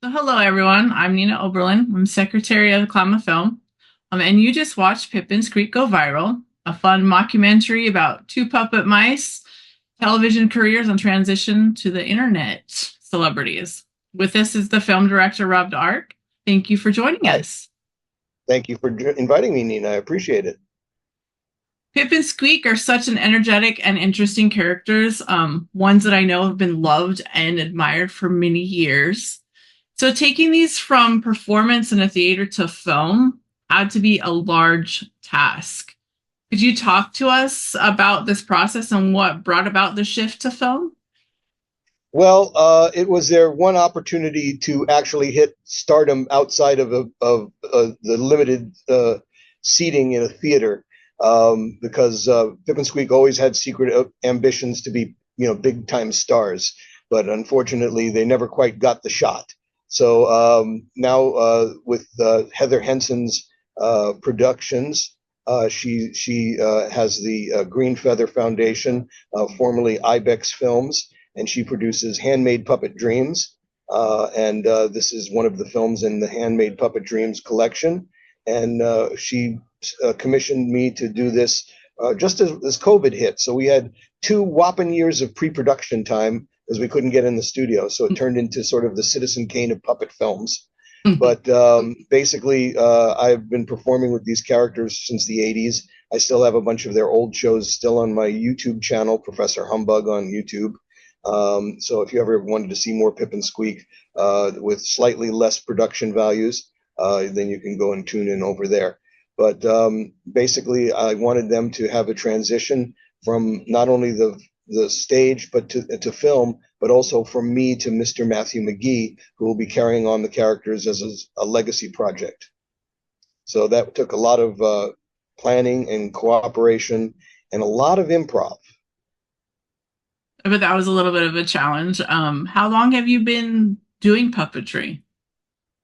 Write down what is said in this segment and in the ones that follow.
So hello, everyone. I'm Nina Oberlin. I'm Secretary of Climate Film. And you just watched Pippin Squeak Go Viral, a fun mockumentary about two puppet mice, television careers, and transition to the internet celebrities. With us is the film director, Rob Dark. Thank you for joining Hi. us. Thank you for inviting me, Nina. I appreciate it. Pip and Squeak are such an energetic and interesting characters, ones that I know have been loved and admired for many years. So taking these from performance in a theater to film had to be a large task. Could you talk to us about this process and what brought about the shift to film? Well, it was their one opportunity to actually hit stardom outside of the limited seating in a theater, because Pip and Squeak always had secret ambitions to be, big time stars, but unfortunately, they never quite got the shot. So now with Heather Henson's productions. She has the Green Feather Foundation, formerly Ibex Films, and she produces Handmade Puppet Dreams. And this is one of the films in the Handmade Puppet Dreams collection. And she commissioned me to do this just as COVID hit. So we had 2 whopping years of pre-production time because we couldn't get in the studio. So it turned into sort of the Citizen Kane of puppet films. But basically, I've been performing with these characters since the 80s. I still have a bunch of their old shows still on my YouTube channel, Professor Humbug on YouTube. So if you ever wanted to see more Pip and Squeak with slightly less production values, then you can go and tune in over there. But basically, I wanted them to have a transition from not only the stage, but to film, but also from me to Mr. Matthew McGee, who will be carrying on the characters as a legacy project. So that took a lot of planning and cooperation and a lot of improv. But that was a little bit of a challenge. How long have you been doing puppetry?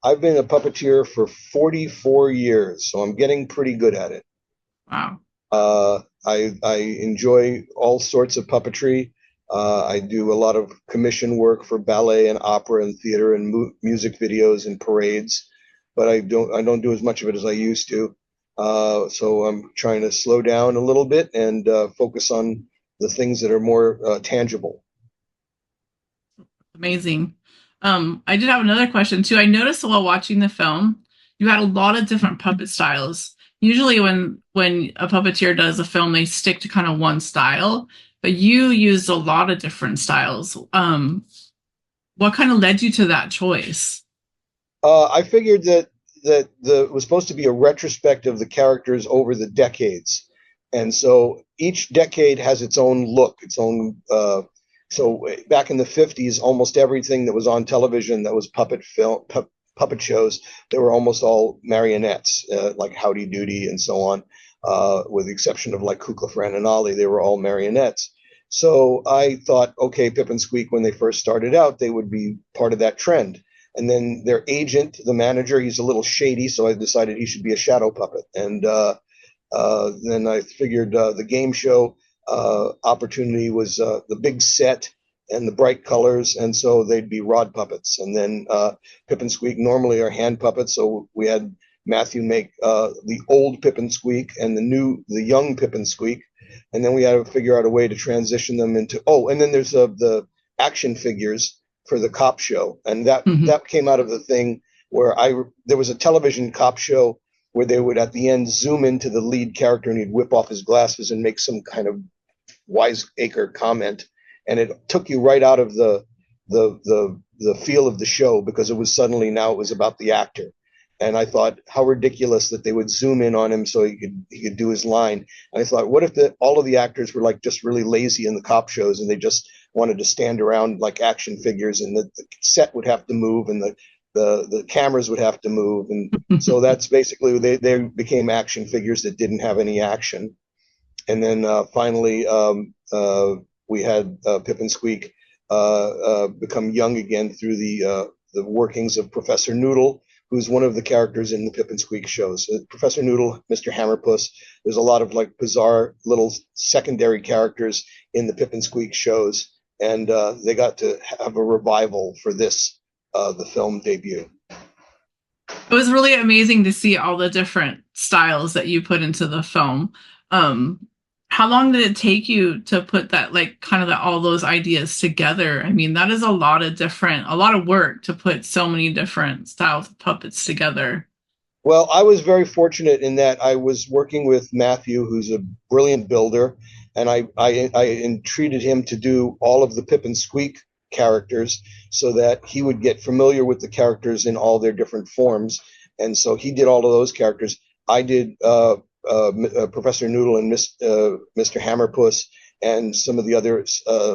I've been a puppeteer for 44 years, so I'm getting pretty good at it. Wow. I enjoy all sorts of puppetry. I do a lot of commission work for ballet and opera and theater and music videos and parades, but I don't do as much of it as I used to. So I'm trying to slow down a little bit and focus on the things that are more tangible. Amazing. I did have another question too. I noticed while watching the film, you had a lot of different puppet styles. Usually when a puppeteer does a film, they stick to kind of one style, but you used a lot of different styles. What kind of led you to that choice? I figured that it was supposed to be a retrospect of the characters over the decades, and so each decade has its own look, its own. So back in the 50s, almost everything that was on television that was puppet shows, they were almost all marionettes, like Howdy Doody and so on, with the exception of like Kukla, Fran, and Ollie, they were all marionettes. So I thought, okay, Pip and Squeak, when they first started out, they would be part of that trend. And then their agent, the manager, he's a little shady, so I decided he should be a shadow puppet. And then I figured the game show opportunity was the big set and the bright colors, and so they'd be rod puppets. And then Pip and Squeak normally are hand puppets, so we had Matthew make the old Pip and Squeak and the young Pip and Squeak, and then we had to figure out a way to transition them into. Oh, and then there's the action figures for the cop show, and that Mhm. that came out of the thing where there was a television cop show where they would at the end zoom into the lead character and he'd whip off his glasses and make some kind of wiseacre comment, and it took you right out of the feel of the show because it was suddenly now it was about the actor. And I thought how ridiculous that they would zoom in on him so he could do his line. And I thought, what if all of the actors were like just really lazy in the cop shows and they just wanted to stand around like action figures, and the set would have to move and the cameras would have to move, and so that's basically they became action figures that didn't have any action. And then finally, we had Pip and Squeak become young again through the workings of Professor Noodle, who's one of the characters in the Pip and Squeak shows. Professor Noodle, Mr. Hammerpuss. There's a lot of like bizarre little secondary characters in the Pip and Squeak shows, and they got to have a revival for this the film debut. It was really amazing to see all the different styles that you put into the film. Um, how long did it take you to put that, like, kind of all those ideas together? I mean, that is a lot of work to put so many different styles of puppets together. Well, I was very fortunate in that I was working with Matthew, who's a brilliant builder, and I entreated him to do all of the Pip and Squeak characters so that he would get familiar with the characters in all their different forms. And so he did all of those characters. I did Professor Noodle and Mr. Hammerpuss and some of the other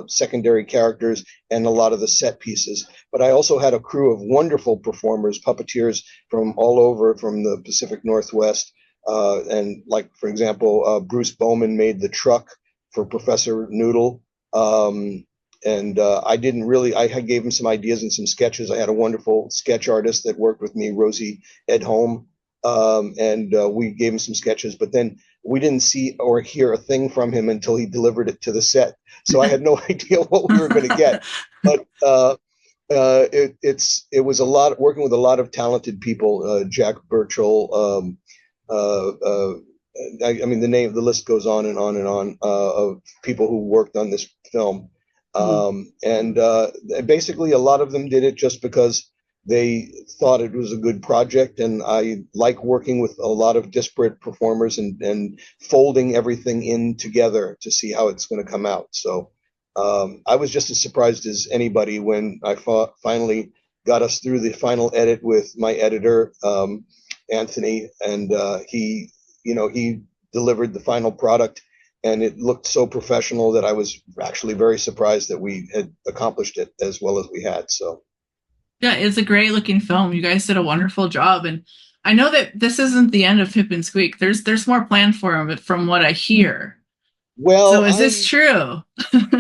secondary characters and a lot of the set pieces. But I also had a crew of wonderful performers, puppeteers from all over, from the Pacific Northwest. And like, for example, Bruce Bowman made the truck for Professor Noodle. I gave him some ideas and some sketches. I had a wonderful sketch artist that worked with me, Rosie Edholm. We gave him some sketches, but then we didn't see or hear a thing from him until he delivered it to the set. So I had no idea what we were going to get. But it was a lot working with a lot of talented people. Jack Burchell. I mean, the list goes on and on and on of people who worked on this film. Basically, a lot of them did it just because they thought it was a good project, and I like working with a lot of disparate performers and folding everything in together to see how it's going to come out. So I was just as surprised as anybody when I finally got us through the final edit with my editor, Anthony, and he delivered the final product, and it looked so professional that I was actually very surprised that we had accomplished it as well as we had. So. Yeah, it's a great looking film. You guys did a wonderful job, and I know that this isn't the end of Pip and Squeak. There's more planned for him, but from what I hear. Well, so is this true?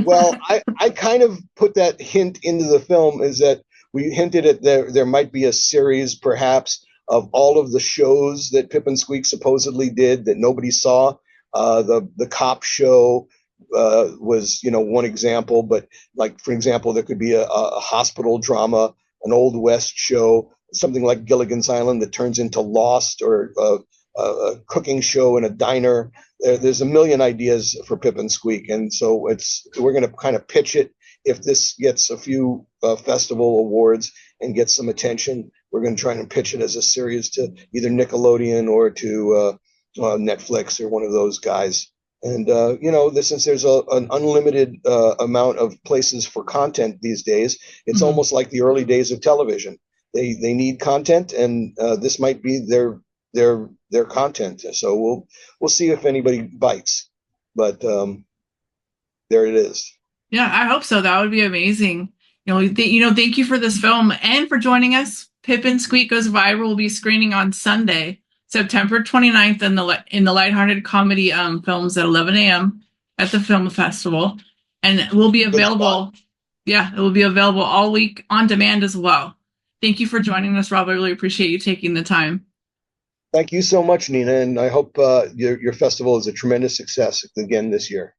Well, I kind of put that hint into the film, is that we hinted at there might be a series perhaps of all of the shows that Pip and Squeak supposedly did that nobody saw. The cop show was one example, but like, for example, there could be a hospital drama, an Old West show, something like Gilligan's Island that turns into Lost, or a cooking show in a diner. There's a million ideas for Pip and Squeak, and so we're going to kind of pitch it. If this gets a few festival awards and gets some attention, we're going to try and pitch it as a series to either Nickelodeon or to Netflix or one of those guys. And since there's an unlimited amount of places for content these days, it's almost like the early days of television. They need content, and this might be their content. So we'll see if anybody bites. But there it is. Yeah, I hope so. That would be amazing. Thank you for this film and for joining us. Pip and Squeak Goes Viral will be screening on Sunday, September 29th in the Lighthearted Comedy Films at 11 a.m. at the film festival, and it will be available. Yeah, it will be available all week on demand as well. Thank you for joining us, Rob. I really appreciate you taking the time. Thank you so much, Nina, and I hope your festival is a tremendous success again this year.